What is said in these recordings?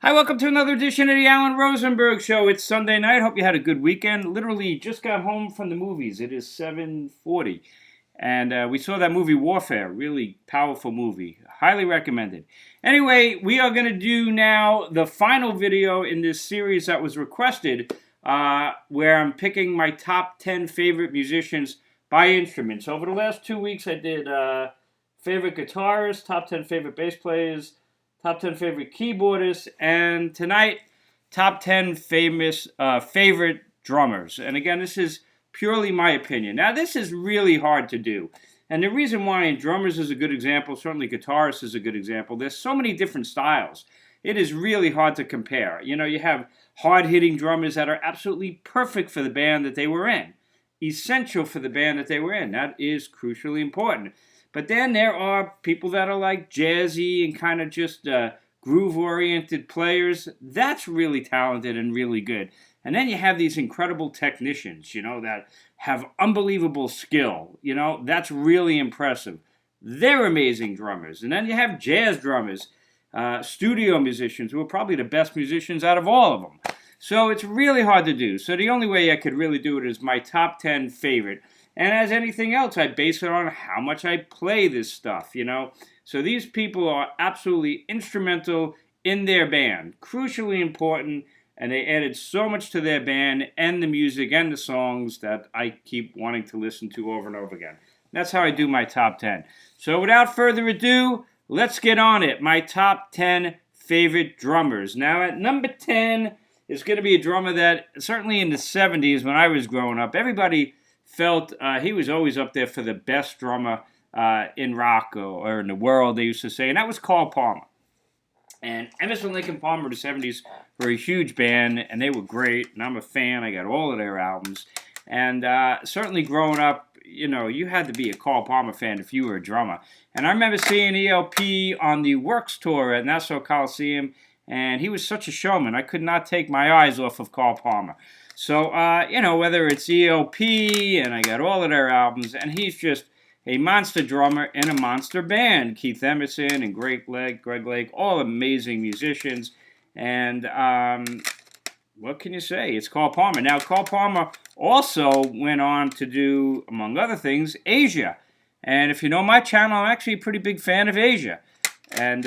Hi, welcome to another edition of the Alan Rosenberg Show. It's Sunday night. Hope you had a good weekend. Literally just got home from the movies. It is 7:40. And we saw that movie Warfare. Really powerful movie. Highly recommended. Anyway, we are going to do now the final video in this series that was requested, where I'm picking my top 10 favorite musicians by instruments. Over the last 2 weeks, I did favorite guitarists, top 10 favorite bass players, top 10 favorite keyboardists, and tonight, top 10 famous favorite drummers. And again, this is purely my opinion. Now, this is really hard to do. And the reason why, and drummers is a good example, certainly guitarists is a good example, there's so many different styles. It is really hard to compare. You know, you have hard-hitting drummers that are absolutely perfect for the band that they were in, essential for the band that they were in. That is crucially important. But then there are people that are like jazzy and kind of just groove-oriented players. That's really talented and really good. And then you have these incredible technicians, you know, that have unbelievable skill. You know, that's really impressive. They're amazing drummers. And then you have jazz drummers, studio musicians, who are probably the best musicians out of all of them. So it's really hard to do. So the only way I could really do it is my top 10 favorite. And as anything else, I base it on how much I play this stuff, you know. So these people are absolutely instrumental in their band, crucially important, and they added so much to their band and the music and the songs that I keep wanting to listen to over and over again. That's how I do my top 10. So without further ado, let's get on it. My top 10 favorite drummers. Now at number 10 is going to be a drummer that certainly in the 70s when I was growing up, everybody felt he was always up there for the best drummer in rock or in the world, they used to say, and that was Carl Palmer. And Emerson, Lake and Palmer in the 70s were a huge band, and they were great, and I'm a fan. I got all of their albums. And certainly growing up, you know, you had to be a Carl Palmer fan if you were a drummer. And I remember seeing ELP on the Works tour at Nassau Coliseum, and he was such a showman. I could not take my eyes off of Carl Palmer. So, you know, whether it's ELP, and I got all of their albums, and he's just a monster drummer in a monster band. Keith Emerson and Greg Lake, all amazing musicians. And what can you say? It's Carl Palmer. Now, Carl Palmer also went on to do, among other things, Asia. And if you know my channel, I'm actually a pretty big fan of Asia. And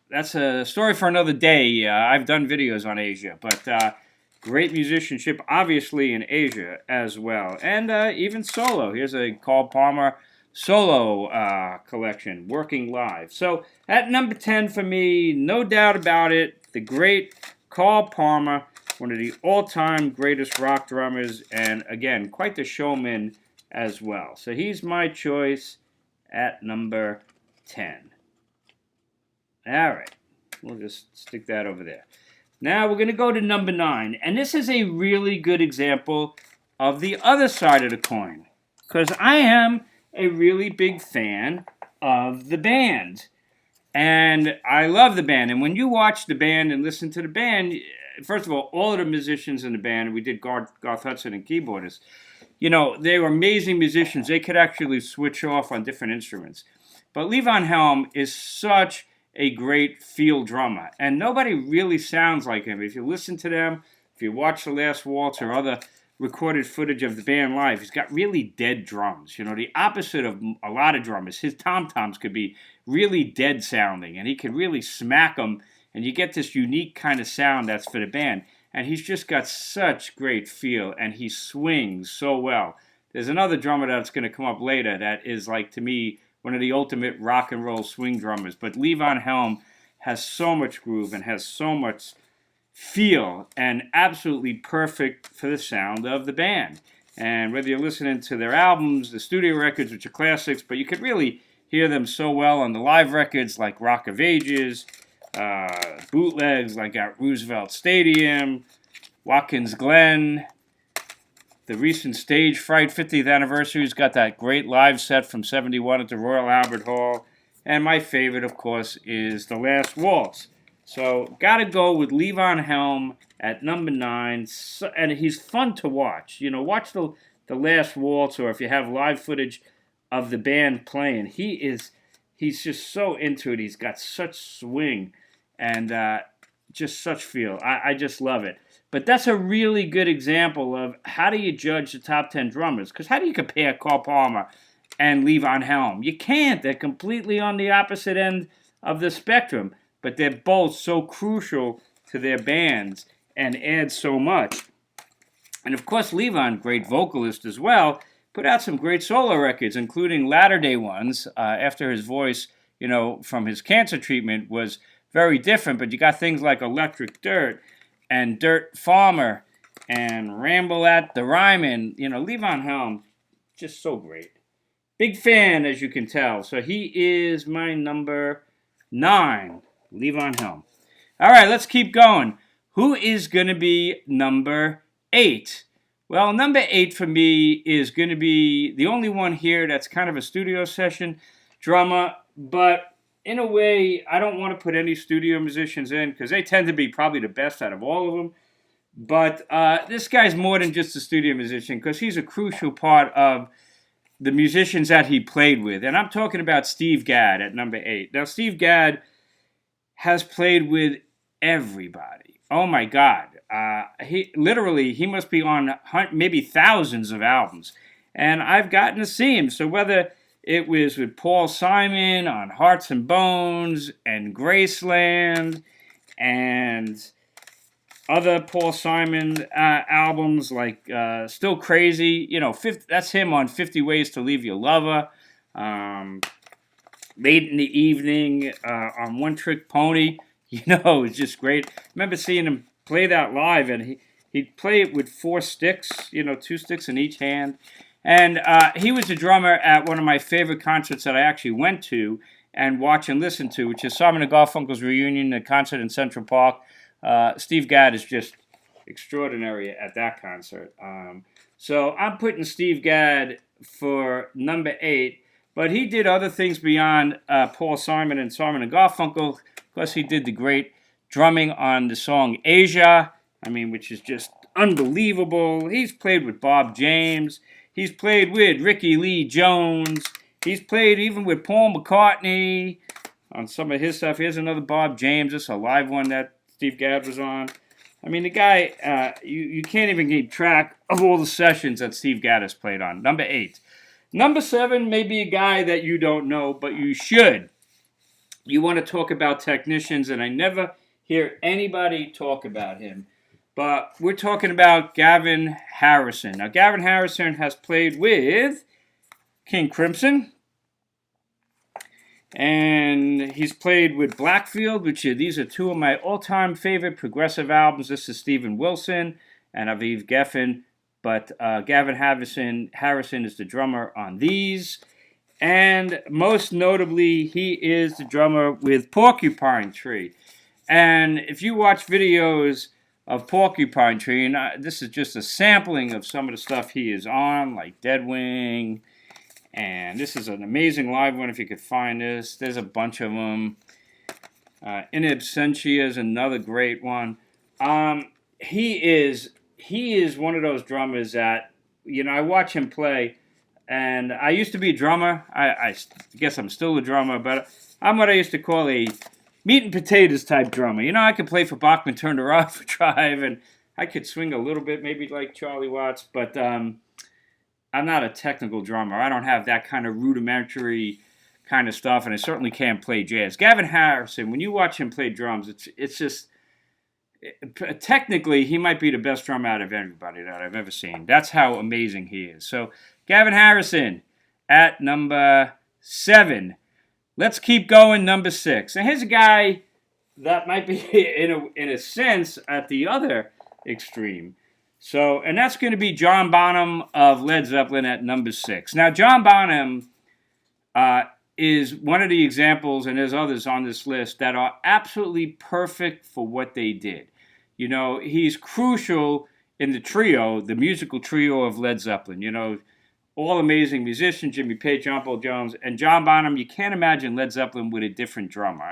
that's a story for another day. I've done videos on Asia, but great musicianship, obviously, in Asia as well. And even solo. Here's a Carl Palmer solo collection, Working Live. So at number 10 for me, no doubt about it, the great Carl Palmer, one of the all-time greatest rock drummers, and again, quite the showman as well. So he's my choice at number 10. All right, we'll just stick that over there. Now we're going to go to number 9, and this is a really good example of the other side of the coin, because I am a really big fan of the band, and I love the band. And when you watch the band and listen to the band, first of all of the musicians in the band, we did Garth Hudson and keyboardist, you know, they were amazing musicians. They could actually switch off on different instruments. But Levon Helm is such a great field drummer, and nobody really sounds like him. If you listen to them, if you watch The Last Waltz or other recorded footage of the band live, he's got really dead drums. You know, the opposite of a lot of drummers. His tom-toms could be really dead sounding, and he could really smack them, and you get this unique kind of sound that's for the band. And he's just got such great feel, and he swings so well. There's another drummer that's going to come up later that is, like, to me, one of the ultimate rock and roll swing drummers. But Levon Helm has so much groove and has so much feel and absolutely perfect for the sound of the band. And whether you're listening to their albums, the studio records, which are classics, but you could really hear them so well on the live records like Rock of Ages, bootlegs like at Roosevelt Stadium, Watkins Glen. The recent Stage Fright 50th anniversary's got that great live set from 71 at the Royal Albert Hall. And my favorite, of course, is The Last Waltz. So, gotta go with Levon Helm at number 9. And he's fun to watch. You know, watch the Last Waltz, or if you have live footage of the band playing. He's just so into it. He's got such swing. And just such feel. I just love it. But that's a really good example of how do you judge the top 10 drummers? Because how do you compare Carl Palmer and Levon Helm? You can't. They're completely on the opposite end of the spectrum. But they're both so crucial to their bands and add so much. And of course, Levon, great vocalist as well, put out some great solo records, including latter-day ones, after his voice, from his cancer treatment was very different. But you got things like Electric Dirt and Dirt Farmer and Ramble at the Ryman. Levon Helm, just so great. Big fan, as you can tell. So he is my number 9, Levon Helm. All right, let's keep going. Who is going to be number 8? Well, number 8 for me is going to be the only one here that's kind of a studio session drummer, but in a way, I don't want to put any studio musicians in because they tend to be probably the best out of all of them. But this guy's more than just a studio musician because he's a crucial part of the musicians that he played with. And I'm talking about Steve Gadd at number 8. Now, Steve Gadd has played with everybody. Oh, my God. He must be on maybe thousands of albums. And I've gotten to see him. So whether it was with Paul Simon on Hearts and Bones and Graceland and other Paul Simon albums like Still Crazy, that's him on 50 Ways to Leave Your Lover, Late in the Evening, on One Trick Pony, it's just great. I remember seeing him play that live, and he'd play it with 4 sticks, 2 sticks in each hand. And he was a drummer at one of my favorite concerts that I actually went to and watched and listened to, which is Simon and Garfunkel's reunion, the concert in Central Park. Steve Gadd is just extraordinary at that concert. So I'm putting Steve Gadd for number 8, but he did other things beyond Paul Simon and Simon and Garfunkel. Plus, he did the great drumming on the song Asia, which is just unbelievable. He's played with Bob James. He's played with Ricky Lee Jones. He's played even with Paul McCartney on some of his stuff. Here's another Bob James. This is a live one that Steve Gadd was on. The guy, you can't even keep track of all the sessions that Steve Gadd has played on. Number 8. Number 7 may be a guy that you don't know, but you should. You want to talk about technicians, and I never hear anybody talk about him. But we're talking about Gavin Harrison. Now, Gavin Harrison has played with King Crimson. And he's played with Blackfield, these are 2 of my all-time favorite progressive albums. This is Steven Wilson and Aviv Geffen. But Gavin Harrison is the drummer on these. And most notably, he is the drummer with Porcupine Tree. And if you watch videos of Porcupine Tree, and this is just a sampling of some of the stuff he is on, like Dead Wing, and this is an amazing live one if you could find this. There's a bunch of them. In Absentia is another great one. He is one of those drummers that, I watch him play, and I used to be a drummer. I guess I'm still a drummer, but I'm what I used to call a meat and potatoes type drummer. I could play for Bachman Turner Overdrive, and I could swing a little bit, maybe like Charlie Watts, but I'm not a technical drummer. I don't have that kind of rudimentary kind of stuff, and I certainly can't play jazz. Gavin Harrison, when you watch him play drums, it's just, technically, he might be the best drummer out of anybody that I've ever seen. That's how amazing he is. So, Gavin Harrison at number 7. Let's keep going, number 6. And here's a guy that might be, in a sense, at the other extreme. So, and that's going to be John Bonham of Led Zeppelin at number 6. Now, John Bonham is one of the examples, and there's others on this list, that are absolutely perfect for what they did. He's crucial in the musical trio of Led Zeppelin. All amazing musicians, Jimmy Page, John Paul Jones, and John Bonham. You can't imagine Led Zeppelin with a different drummer.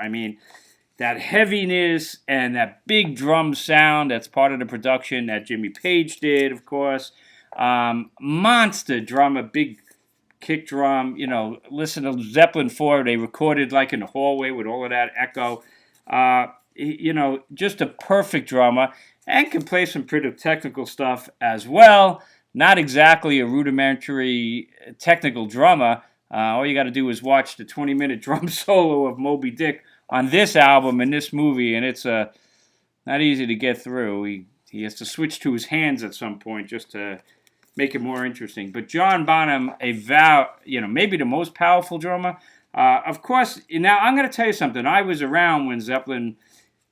That heaviness and that big drum sound, that's part of the production that Jimmy Page did, of course. Monster drummer, big kick drum. Listen to Zeppelin 4. They recorded like in the hallway with all of that echo. just a perfect drummer and can play some pretty technical stuff as well. Not exactly a rudimentary technical drummer. All you got to do is watch the 20-minute drum solo of Moby Dick on this album and this movie, and it's not easy to get through. He has to switch to his hands at some point just to make it more interesting. But John Bonham, maybe the most powerful drummer. Of course, now I'm going to tell you something. I was around when Zeppelin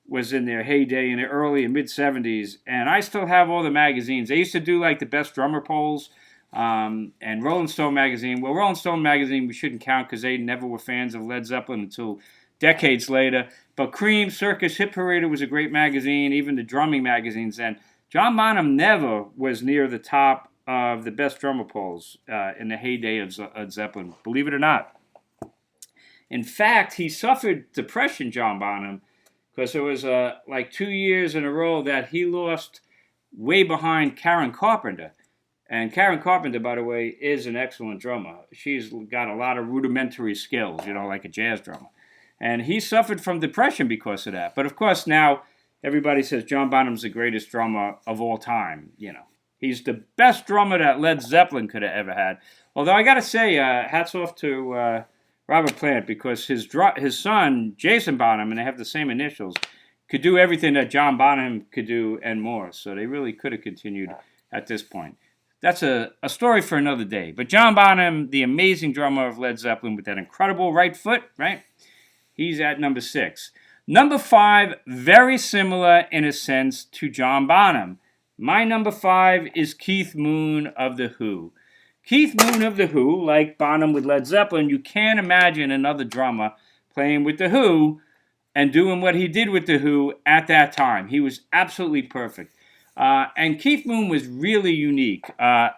was in their heyday in the early and mid-'70s, and I still have all the magazines. They used to do like the best drummer polls, and Rolling Stone magazine. Well, Rolling Stone magazine we shouldn't count because they never were fans of Led Zeppelin until decades later. But Cream, Circus, Hit Parader was a great magazine, even the drumming magazines. And John Bonham never was near the top of the best drummer polls in the heyday of Zeppelin, believe it or not. In fact, he suffered depression, John Bonham, because there was like 2 years in a row that he lost way behind Karen Carpenter. And Karen Carpenter, by the way, is an excellent drummer. She's got a lot of rudimentary skills, like a jazz drummer. And he suffered from depression because of that. But of course, now everybody says John Bonham's the greatest drummer of all time. He's the best drummer that Led Zeppelin could have ever had. Although I got to say, hats off to Robert Plant, because his son, Jason Bonham, and they have the same initials, could do everything that John Bonham could do and more. So they really could have continued at this point. That's a story for another day. But John Bonham, the amazing drummer of Led Zeppelin with that incredible right foot, right? He's at number 6. Number 5, very similar in a sense to John Bonham. My number 5 is Keith Moon of The Who. Keith Moon of The Who, like Bonham with Led Zeppelin, you can't imagine another drummer playing with The Who and doing what he did with The Who at that time. He was absolutely perfect. And Keith Moon was really unique.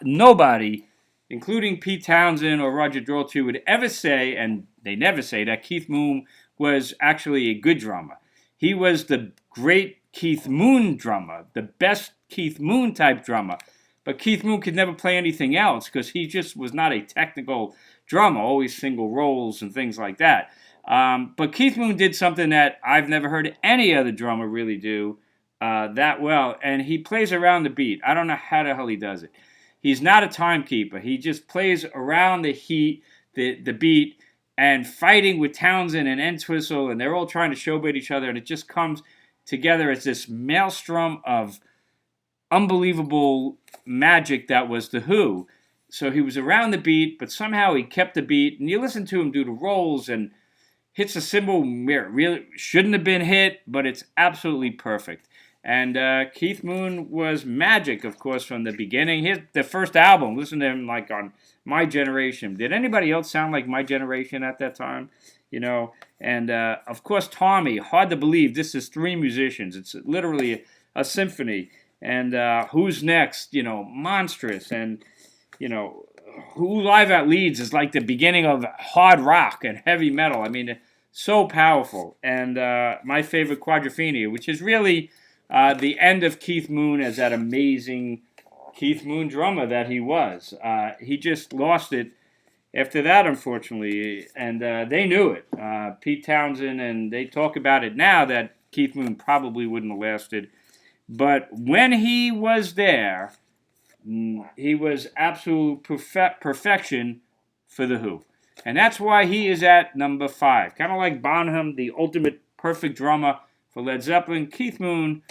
Nobody, including Pete Townsend or Roger Daltrey, would ever say, and they never say, that Keith Moon was actually a good drummer. He was the great Keith Moon drummer, the best Keith Moon type drummer. But Keith Moon could never play anything else because he just was not a technical drummer, always single rolls and things like that. But Keith Moon did something that I've never heard any other drummer really do that well, and he plays around the beat. I don't know how the hell he does it. He's not a timekeeper. He just plays around the beat, and fighting with Townsend and Entwistle, and they're all trying to showboat each other, and it just comes together as this maelstrom of unbelievable magic that was The Who. So he was around the beat, but somehow he kept the beat, and you listen to him do the rolls and hits a cymbal where it really shouldn't have been hit, but it's absolutely perfect. And Keith Moon was magic, of course, from the beginning. The first album, listen to him like on My Generation. Did anybody else sound like My Generation at that time? And of course, Tommy, hard to believe. This is 3 musicians. It's literally a symphony. And Who's Next, monstrous. And, Who Live at Leeds is like the beginning of hard rock and heavy metal. I mean, so powerful. And my favorite, Quadrophenia, which is really the end of Keith Moon as that amazing Keith Moon drummer that he was. He just lost it after that, unfortunately, and they knew it. Pete Townsend, and they talk about it now that Keith Moon probably wouldn't have lasted. But when he was there, he was absolute perfection for The Who. And that's why he is at number 5. Kind of like Bonham, the ultimate perfect drummer for Led Zeppelin. Keith Moon,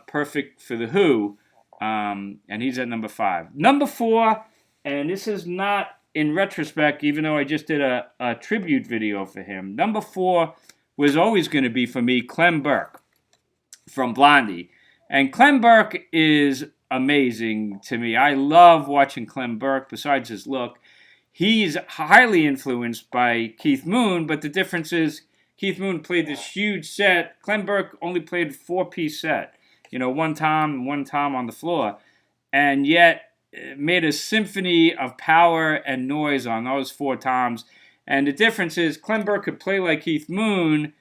perfect for The Who. And he's at number 5. Number 4, and this is not in retrospect, even though I just did a tribute video for him. Number 4 was always going to be, for me, Clem Burke from Blondie. And Clem Burke is amazing to me. I love watching Clem Burke, besides his look. He's highly influenced by Keith Moon, but the difference is Keith Moon played this huge set. Clem Burke only played a 4-piece set. One tom on the floor. And yet made a symphony of power and noise on those 4 toms. And the difference is Clem Burke could play like Keith Moon,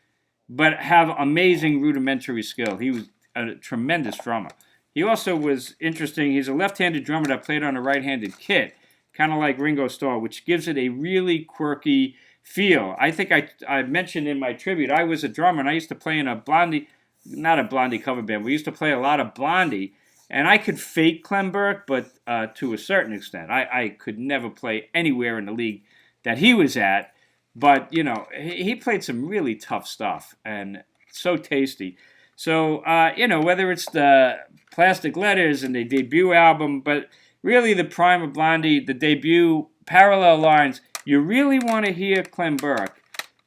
but have amazing rudimentary skill. He was a tremendous drummer. He also was interesting. He's a left-handed drummer that played on a right-handed kit, kind of like Ringo Starr, which gives it a really quirky feel. I think I mentioned in my tribute, I was a drummer, and I used to play in a Blondie not a Blondie cover band. We used to play a lot of Blondie, and I could fake Clem Burke, but to a certain extent. I could never play anywhere in the league that he was at, but, he played some really tough stuff, and so tasty. So, whether it's the Plastic Letters and the debut album, but really the prime of Blondie, the debut, Parallel Lines, you really want to hear Clem Burke,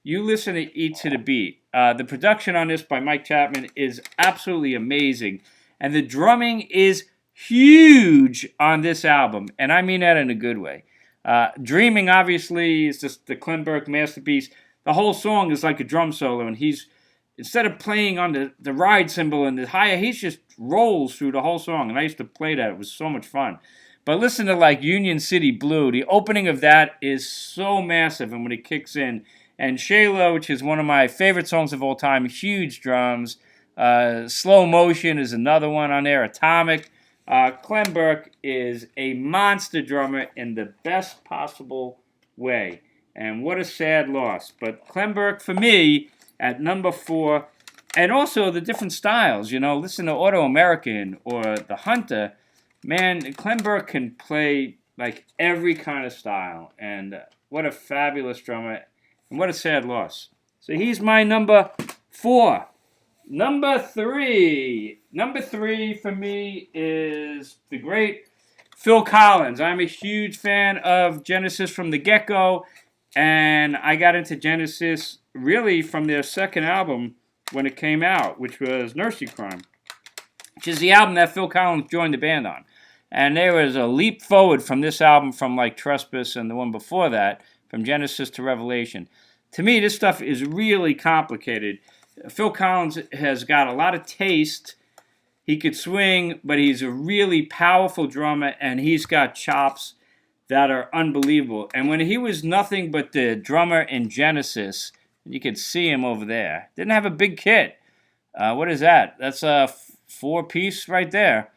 you listen to Eat to the Beat. The production on this by Mike Chapman is absolutely amazing. And the drumming is huge on this album. And I mean that in a good way. Dreaming, obviously, is just the Clem Burke masterpiece. The whole song is like a drum solo. And he's, instead of playing on the ride cymbal and the hi-hat, he just rolls through the whole song. And I used to play that. It was so much fun. But listen to like Union City Blue. The opening of that is so massive. And when it kicks in, and Shayla, which is one of my favorite songs of all time, huge drums. Slow Motion is another one on there. Atomic. Clem Burke is a monster drummer in the best possible way. And what a sad loss. But Clem Burke, for me, at number 4. And also the different styles. Listen to Auto American or The Hunter. Man, Clem Burke can play like every kind of style. And what a fabulous drummer. And what a sad loss. So he's my number 4. Number 3. Number 3 for me is the great Phil Collins. I'm a huge fan of Genesis from the get-go. And I got into Genesis really from their second album when it came out, which was Nursery Crime, which is the album that Phil Collins joined the band on. And there was a leap forward from this album from like Trespass and the one before that, from Genesis to Revelation. To me, this stuff is really complicated. Phil Collins has got a lot of taste. He could swing, but he's a really powerful drummer, and he's got chops that are unbelievable. And when he was nothing but the drummer in Genesis, you could see him over there. Didn't have a big kit. What is that? That's a 4-piece right there.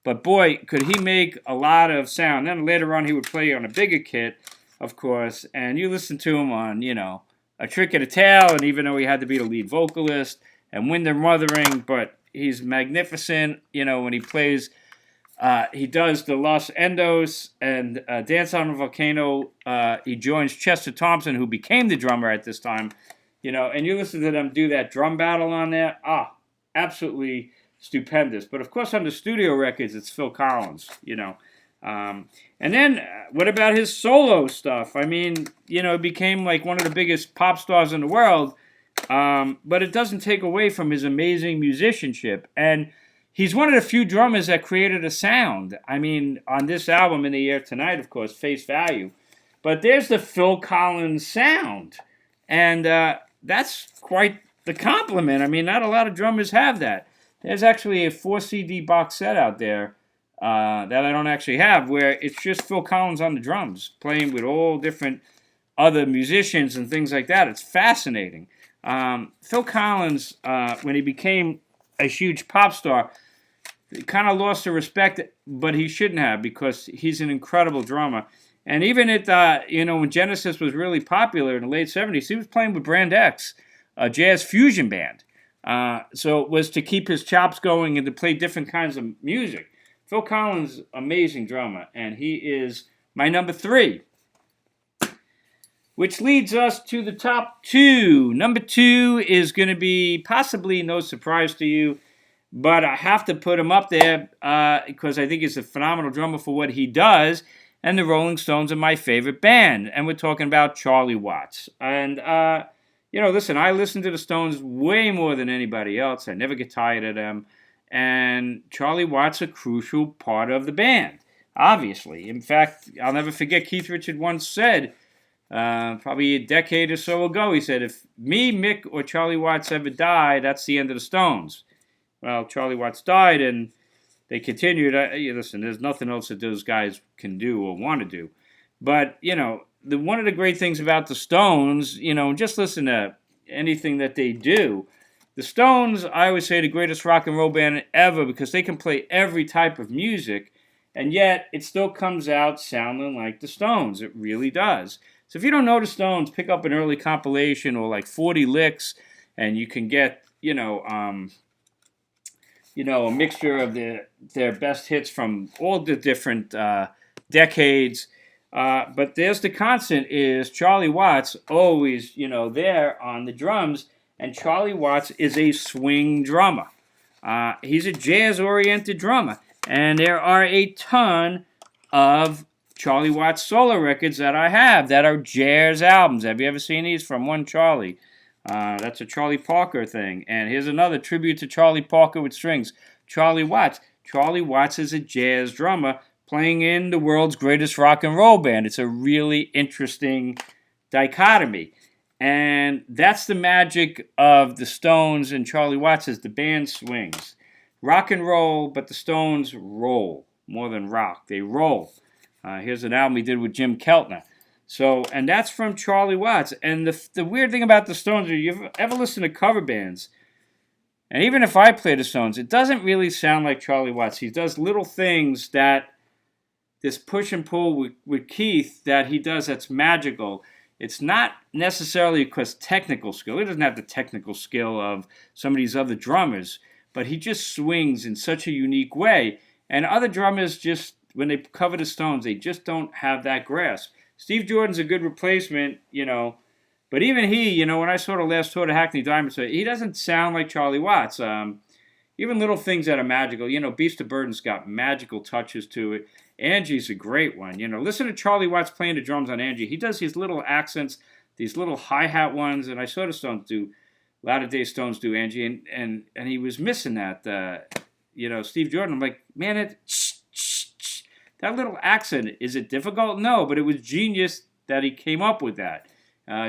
But boy, could he make a lot of sound. Then later on, he would play on a bigger kit, of course. And you listen to him on, A Trick of the Tail, and even though he had to be the lead vocalist, and Wind and Wuthering, but he's magnificent, when he plays. He does the Los Endos and Dance on a Volcano. He joins Chester Thompson, who became the drummer at this time, and you listen to them do that drum battle on there. Absolutely stupendous. But of course, on the studio records, it's Phil Collins, And then, what about his solo stuff? I mean, it became like one of the biggest pop stars in the world, but it doesn't take away from his amazing musicianship. And he's one of the few drummers that created a sound. I mean, on this album, In the Air Tonight, of course, Face Value. But there's the Phil Collins sound. And that's quite the compliment. I mean, not a lot of drummers have that. There's actually a 4-CD box set out there that I don't actually have, where it's just Phil Collins on the drums, playing with all different other musicians and things like that. It's fascinating. Phil Collins, when he became a huge pop star, kind of lost the respect, but he shouldn't have, because he's an incredible drummer. And even at, when Genesis was really popular in the late 70s, he was playing with Brand X, a jazz fusion band. So it was to keep his chops going and to play different kinds of music. Phil Collins, amazing drummer, and he is my number 3. Which leads us to the top 2. Number 2 is going to be possibly no surprise to you, but I have to put him up there because I think he's a phenomenal drummer for what he does, and the Rolling Stones are my favorite band, and we're talking about Charlie Watts. And, listen, I listen to the Stones way more than anybody else. I never get tired of them. And Charlie Watts a crucial part of the band, obviously. In fact, I'll never forget Keith Richards once said, probably a decade or so ago, he said, if me, Mick, or Charlie Watts ever die, that's the end of the Stones. Well, Charlie Watts died, and they continued. Listen, there's nothing else that those guys can do or want to do. But, one of the great things about the Stones, just listen to anything that they do. The Stones, I always say, the greatest rock and roll band ever, because they can play every type of music, and yet it still comes out sounding like the Stones. It really does. So if you don't know the Stones, pick up an early compilation or like 40 licks, and you can get, a mixture of their best hits from all the different decades. But there's the constant is Charlie Watts always, there on the drums. And Charlie Watts is a swing drummer. He's a jazz-oriented drummer. And there are a ton of Charlie Watts solo records that I have that are jazz albums. Have you ever seen these? From One Charlie. That's a Charlie Parker thing. And here's another tribute to Charlie Parker with strings. Charlie Watts. Charlie Watts is a jazz drummer playing in the world's greatest rock and roll band. It's a really interesting dichotomy. And that's the magic of the Stones and Charlie Watts is the band swings. Rock and roll, but the Stones roll more than rock. They roll. Here's an album he did with Jim Keltner. So, and that's from Charlie Watts. And the weird thing about the Stones, if you ever listen to cover bands, and even if I play the Stones, it doesn't really sound like Charlie Watts. He does little things that this push and pull with Keith that he does that's magical. It's not necessarily because technical skill. He doesn't have the technical skill of some of these other drummers, but he just swings in such a unique way. And other drummers just, when they cover the Stones, they just don't have that grasp. Steve Jordan's a good replacement, but even he, when I saw the last tour to Hackney Diamonds, he doesn't sound like Charlie Watts. Even little things that are magical. Beast of Burden's got magical touches to it. Angie's a great one. Listen to Charlie Watts playing the drums on Angie. He does these little accents, these little hi-hat ones, and I saw the Stones do, Latter Day Stones do Angie, and he was missing that. Steve Jordan, I'm like, man, that little accent, is it difficult? No, but it was genius that he came up with that.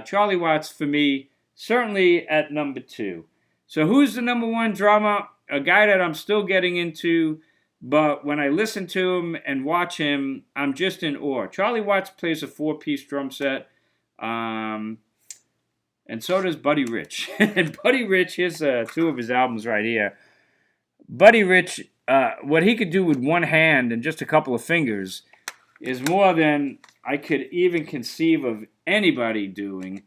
Charlie Watts, for me, certainly at number 2. So who's the number 1 drummer? A guy that I'm still getting into, but when I listen to him and watch him, I'm just in awe. Charlie Watts plays a 4-piece drum set, and so does Buddy Rich. And Buddy Rich, here's 2 of his albums right here. Buddy Rich, what he could do with one hand and just a couple of fingers is more than I could even conceive of anybody doing.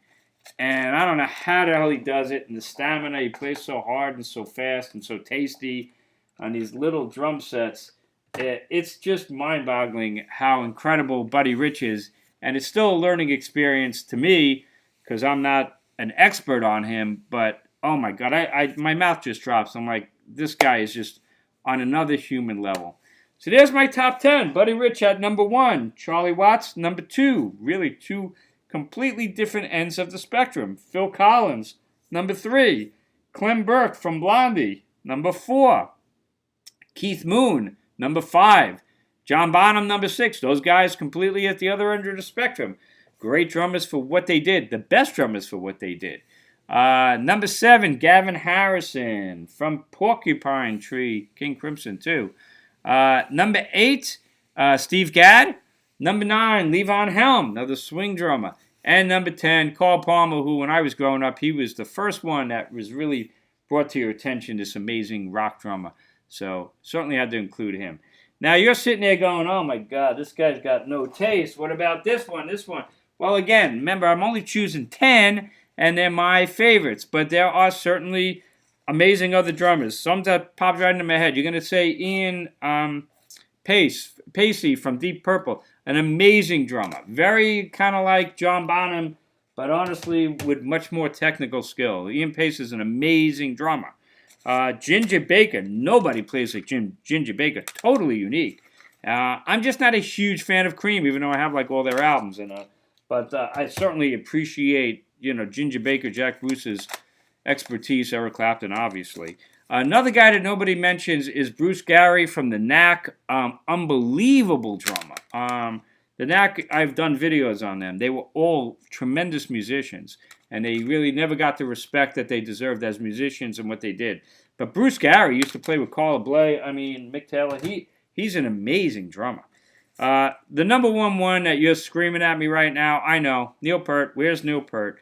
And I don't know how the hell he does it. And the stamina, he plays so hard and so fast and so tasty on these little drum sets. It's just mind-boggling how incredible Buddy Rich is. And it's still a learning experience to me because I'm not an expert on him. But, oh my God, my mouth just drops. I'm like, this guy is just on another human level. So there's my top 10. Buddy Rich at number 1. Charlie Watts, number 2. Really 2 completely different ends of the spectrum. Phil Collins, number 3. Clem Burke from Blondie, number 4. Keith Moon, number 5. John Bonham, number 6. Those guys completely at the other end of the spectrum. Great drummers for what they did. The best drummers for what they did. Number 7, Gavin Harrison from Porcupine Tree, King Crimson too. Number 8, Steve Gadd. Number 9, Levon Helm, another swing drummer. And number 10, Carl Palmer, who when I was growing up, he was the first one that was really brought to your attention, this amazing rock drummer. So certainly had to include him. Now you're sitting there going, oh my God, this guy's got no taste. What about this one, this one? Well, again, remember, I'm only choosing 10, and they're my favorites. But there are certainly amazing other drummers. Some that popped right into my head. You're going to say Ian Pacey from Deep Purple, an amazing drummer. Very kind of like John Bonham, but honestly with much more technical skill. Ian Pacey is an amazing drummer. Ginger Baker. Nobody plays like Ginger Baker. Totally unique. I'm just not a huge fan of Cream, even though I have like all their albums. But I certainly appreciate, Ginger Baker, Jack Bruce's expertise, Eric Clapton, obviously. Another guy that nobody mentions is Bruce Gary from the Knack. Unbelievable drummer. The Knack, I've done videos on them. They were all tremendous musicians, and they really never got the respect that they deserved as musicians and what they did. But Bruce Gary used to play with Carla Bley. Mick Taylor. He's an amazing drummer. The number one that you're screaming at me right now, I know, Neil Peart. Where's Neil Peart?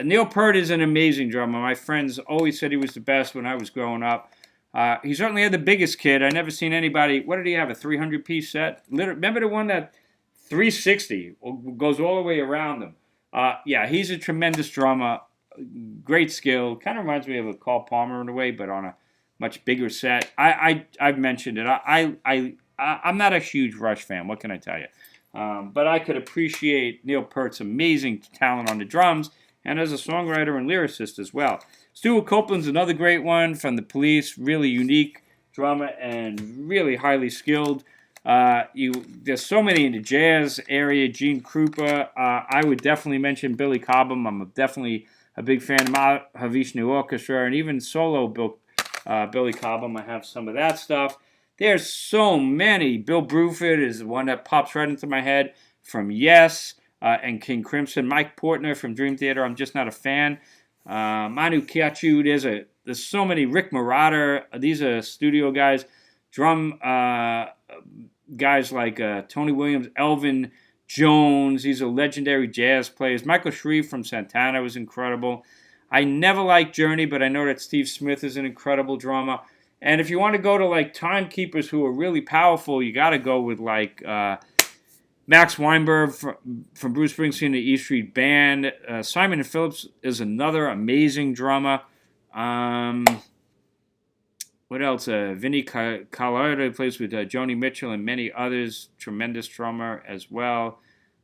Neil Peart is an amazing drummer. My friends always said he was the best when I was growing up. He certainly had the biggest kit. I never seen anybody. What did he have? A 300-piece set? Remember the one that 360 goes all the way around him? Yeah, he's a tremendous drummer. Great skill. Kind of reminds me of a Carl Palmer in a way, but on much bigger set. I've mentioned it. I'm not a huge Rush fan. What can I tell you? But I could appreciate Neil Peart's amazing talent on the drums and as a songwriter and lyricist as well. Stuart Copeland's another great one from the Police. Really unique drummer and really highly skilled. There's so many in the jazz area. Gene Krupa. I would definitely mention Billy Cobham. I'm definitely a big fan of Mahavishnu Orchestra and even solo Billy Cobham. I have some of that stuff. There's so many. Bill Bruford is the one that pops right into my head from Yes and King Crimson. Mike Portner from Dream Theater. I'm just not a fan. Manu Kiachu. There's so many. Rick Marauder. These are studio guys. Drum guys like Tony Williams, Elvin Jones. These are legendary jazz players. Michael Shreve from Santana was incredible. I never liked Journey, but I know that Steve Smith is an incredible drummer. And if you want to go to like timekeepers who are really powerful, you got to go with like Max Weinberg from Bruce Springsteen and the E Street Band. Simon & Phillips is another amazing drummer. What else? Vinnie Colaiuta plays with Joni Mitchell and many others. Tremendous drummer as well.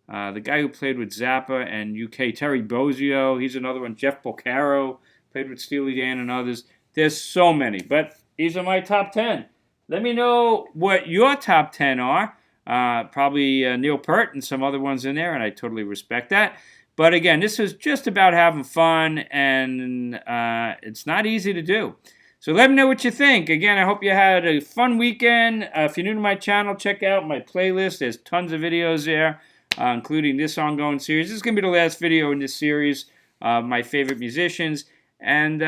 The guy who played with Zappa and UK, Terry Bozzio, he's another one. Jeff Porcaro played with Steely Dan and others. There's so many, but these are my top 10. Let me know what your top 10 are. Probably Neil Peart and some other ones in there, and I totally respect that. But again, this is just about having fun, and it's not easy to do. So let me know what you think. Again, I hope you had a fun weekend. If you're new to my channel, check out my playlist. There's tons of videos there, including this ongoing series. This is going to be the last video in this series, my favorite musicians. And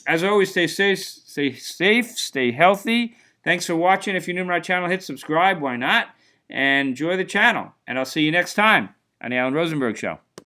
as always, stay safe, stay healthy. Thanks for watching. If you're new to my channel, hit subscribe. Why not? And enjoy the channel. And I'll see you next time on the Alan Rosenberg Show.